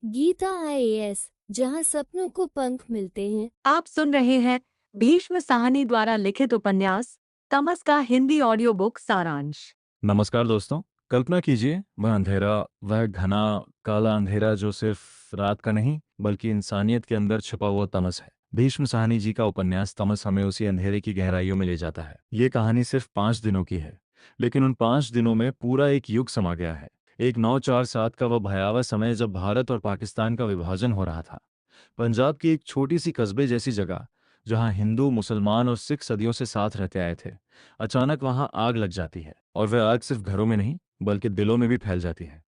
Gita IAS, जहां सपनों को पंख मिलते हैं। आप सुन रहे हैं भीष्म साहनी द्वारा लिखित उपन्यास तमस का हिंदी ऑडियो बुक सारांश। नमस्कार दोस्तों। कल्पना कीजिए, वह अंधेरा, वह घना काला अंधेरा जो सिर्फ रात का नहीं बल्कि इंसानियत के अंदर छिपा हुआ तमस है। भीष्म साहनी जी का उपन्यास तमस हमें उसी अंधेरे की गहराइयों में ले जाता है। ये कहानी सिर्फ 5 दिनों की है, लेकिन उन 5 दिनों में पूरा एक युग समा गया है। एक 947 का वह भयावह समय जब भारत और पाकिस्तान का विभाजन हो रहा था। पंजाब की एक छोटी सी कस्बे जैसी जगह, जहां हिंदू, मुसलमान और सिख सदियों से साथ रहते आए थे, अचानक वहां आग लग जाती है। और वह आग सिर्फ घरों में नहीं बल्कि दिलों में भी फैल जाती है।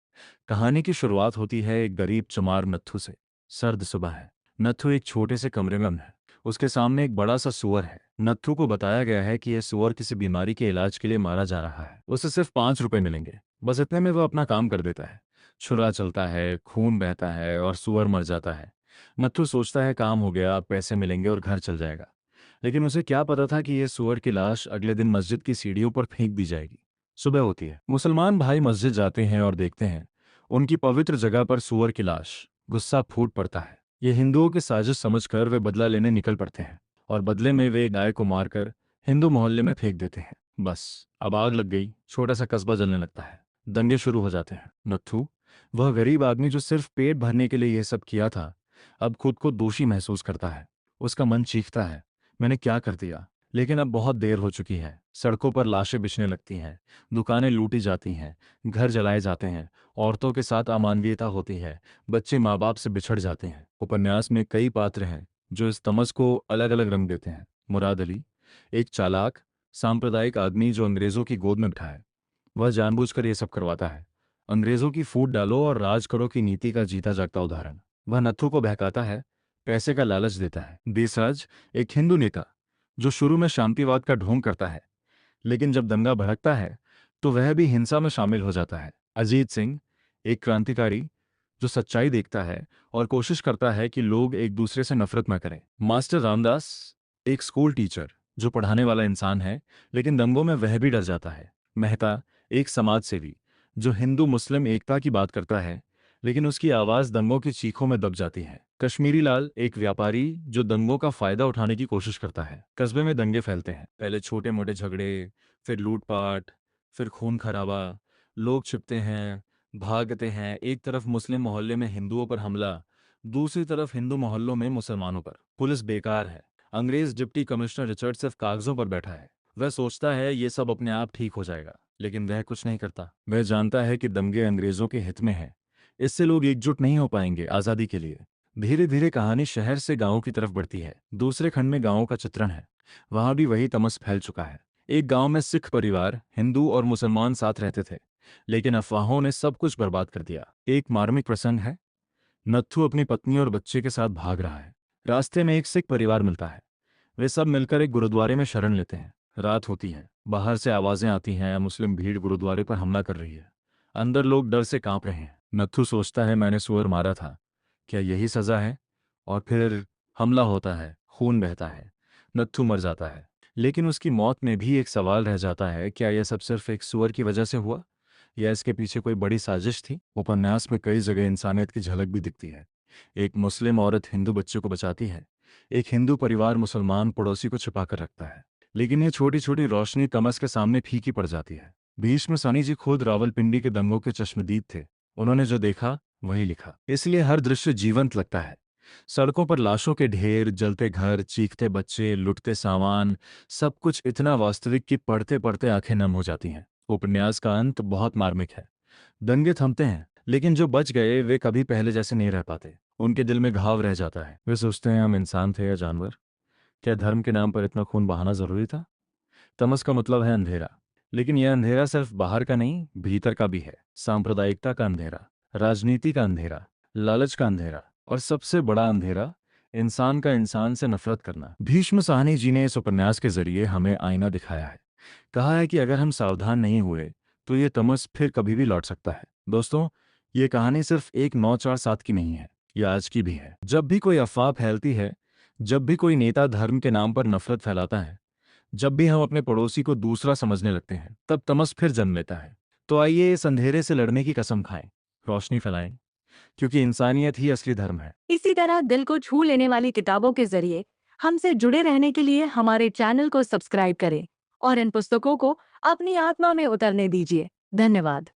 कहानी की शुरुआत होती है एक गरीब चमार नत्थू से। सर्द सुबह है। नत्थू एक छोटे से कमरे में बंद है। उसके सामने एक बड़ा सा सूअर है। नत्थू को बताया गया है कि यह सूअर किसी बीमारी के इलाज के लिए मारा जा रहा है। उसे सिर्फ 5 रुपए मिलेंगे। बस इतने में वह अपना काम कर देता है। छुरा चलता है, खून बहता है और सूअर मर जाता है। नत्थू सोचता है काम हो गया, अब पैसे मिलेंगे और घर चल जाएगा। लेकिन उसे क्या पता था कि यह सूअर की लाश अगले दिन मस्जिद की सीढ़ियों पर फेंक दी जाएगी। सुबह होती है। मुसलमान भाई मस्जिद जाते हैं और देखते हैं उनकी पवित्र जगह पर सूअर की लाश। गुस्सा फूट पड़ता है। ये हिंदुओं की साजिश समझकर वे बदला लेने निकल पड़ते हैं और बदले में वे गाय को मारकर हिंदू मोहल्ले में फेंक देते हैं। बस, अब आग लग गई। छोटा सा कस्बा जलने लगता है। दंगे शुरू हो जाते हैं। नत्थू, वह गरीब आदमी जो सिर्फ पेट भरने के लिए यह सब किया था, अब खुद को दोषी महसूस करता है। उसका मन चीखता है, मैंने क्या कर दिया? लेकिन अब बहुत देर हो चुकी है। सड़कों पर लाशें बिछने लगती हैं, दुकानें लूटी जाती हैं, घर जलाए जाते हैं, औरतों के साथ अमानवीयता होती है, बच्चे माँ बाप से बिछड़ जाते हैं। उपन्यास में कई पात्र हैं जो इस तमस को अलग अलग रंग देते हैं। मुराद अली, एक चालाक सांप्रदायिक आदमी जो अंग्रेजों की गोद में बैठा है। वह जानबूझकर ये सब करवाता है। अंग्रेजों की फूट डालो और राज करो की नीति का जीता जागता उदाहरण। वह नत्थू को बहकाता है, पैसे का लालच देता है। देसराज, एक हिंदू नेता जो शुरू में शांतिवाद का ढोंग करता है, लेकिन जब दंगा भड़कता है तो वह भी हिंसा में शामिल हो जाता है। अजीत सिंह, एक क्रांतिकारी जो सच्चाई देखता है और कोशिश करता है कि लोग एक दूसरे से नफरत न करें। मास्टर रामदास, एक स्कूल टीचर जो पढ़ाने वाला इंसान है, लेकिन दंगों में वह भी डर जाता है। मेहता, एक समाज सेवी जो हिंदू मुस्लिम एकता की बात करता है, लेकिन उसकी आवाज़ दंगों की चीखों में दब जाती है। कश्मीरी लाल, एक व्यापारी जो दंगों का फायदा उठाने की कोशिश करता है। कस्बे में दंगे फैलते हैं, पहले छोटे मोटे झगड़े, फिर लूटपाट, फिर खून खराबा। लोग छिपते हैं, भागते हैं। एक तरफ मुस्लिम मोहल्ले में हिंदुओं पर हमला, दूसरी तरफ हिंदू मोहल्लों में मुसलमानों पर। पुलिस बेकार है। अंग्रेज डिप्टी कमिश्नर रिचर्ड सिर्फ कागजों पर बैठा है। वह सोचता है ये सब अपने आप ठीक हो जाएगा, लेकिन वह कुछ नहीं करता। वह जानता है कि दंगे अंग्रेजों के हित में है। इससे लोग एकजुट नहीं हो पाएंगे आज़ादी के लिए। धीरे धीरे कहानी शहर से गांव की तरफ बढ़ती है। दूसरे खंड में गांवों का चित्रण है। वहां भी वही तमस फैल चुका है। एक गांव में सिख परिवार, हिंदू और मुसलमान साथ रहते थे, लेकिन अफवाहों ने सब कुछ बर्बाद कर दिया। एक मार्मिक प्रसंग है। नत्थू अपनी पत्नी और बच्चे के साथ भाग रहा है। रास्ते में एक सिख परिवार मिलता है। वे सब मिलकर एक गुरुद्वारे में शरण लेते हैं। रात होती है। बाहर से आवाजें आती हैं, मुस्लिम भीड़ गुरुद्वारे पर हमला कर रही है। अंदर लोग डर से कांप रहे हैं। नत्थू सोचता है, मैंने सुअर मारा था, क्या यही सजा है? और फिर हमला होता है, खून बहता है, नत्थू मर जाता है। लेकिन उसकी मौत में भी एक सवाल रह जाता है, क्या यह सब सिर्फ एक सुअर की वजह से हुआ या इसके पीछे कोई बड़ी साजिश थी? उपन्यास में कई जगह इंसानियत की झलक भी दिखती है। एक मुस्लिम औरत हिंदू बच्चे को बचाती है। एक हिंदू परिवार मुसलमान पड़ोसी को छिपा कर रखता है। लेकिन ये छोटी छोटी रोशनी तमस के सामने फीकी पड़ जाती है। भीष्म सानी जी खुद रावलपिंडी के दंगों के चश्मदीद थे। उन्होंने जो देखा वही लिखा, इसलिए हर दृश्य जीवंत लगता है। सड़कों पर लाशों के ढेर, जलते घर, चीखते बच्चे, लुटते सामान, सब कुछ इतना वास्तविक कि पढ़ते पढ़ते आंखें नम हो जाती हैं। उपन्यास का अंत बहुत मार्मिक है। दंगे थमते हैं, लेकिन जो बच गए वे कभी पहले जैसे नहीं रह पाते। उनके दिल में घाव रह जाता है। वे सोचते हैं, हम इंसान थे या जानवर? क्या धर्म के नाम पर इतना खून बहाना जरूरी था? तमस का मतलब है अंधेरा, लेकिन यह अंधेरा सिर्फ बाहर का नहीं, भीतर का भी है। सांप्रदायिकता का अंधेरा, राजनीति का अंधेरा, लालच का अंधेरा और सबसे बड़ा अंधेरा, इंसान का इंसान से नफरत करना। भीष्म साहनी जी ने इस उपन्यास के जरिए हमें आईना दिखाया है। कहा है कि अगर हम सावधान नहीं हुए तो ये तमस फिर कभी भी लौट सकता है। दोस्तों, ये कहानी सिर्फ एक 947 की नहीं है, यह आज की भी है। जब भी कोई अफवाह फैलती है, जब भी कोई नेता धर्म के नाम पर नफरत फैलाता है, जब भी हम अपने पड़ोसी को दूसरा समझने लगते हैं, तब तमस फिर जन्म लेता है। तो आइए इस अंधेरे से लड़ने की कसम खाएं, रोशनी फैलाएं, क्योंकि इंसानियत ही असली धर्म है। इसी तरह दिल को छू लेने वाली किताबों के जरिए हमसे जुड़े रहने के लिए हमारे चैनल को सब्सक्राइब करें और इन पुस्तकों को अपनी आत्मा में उतरने दीजिए। धन्यवाद।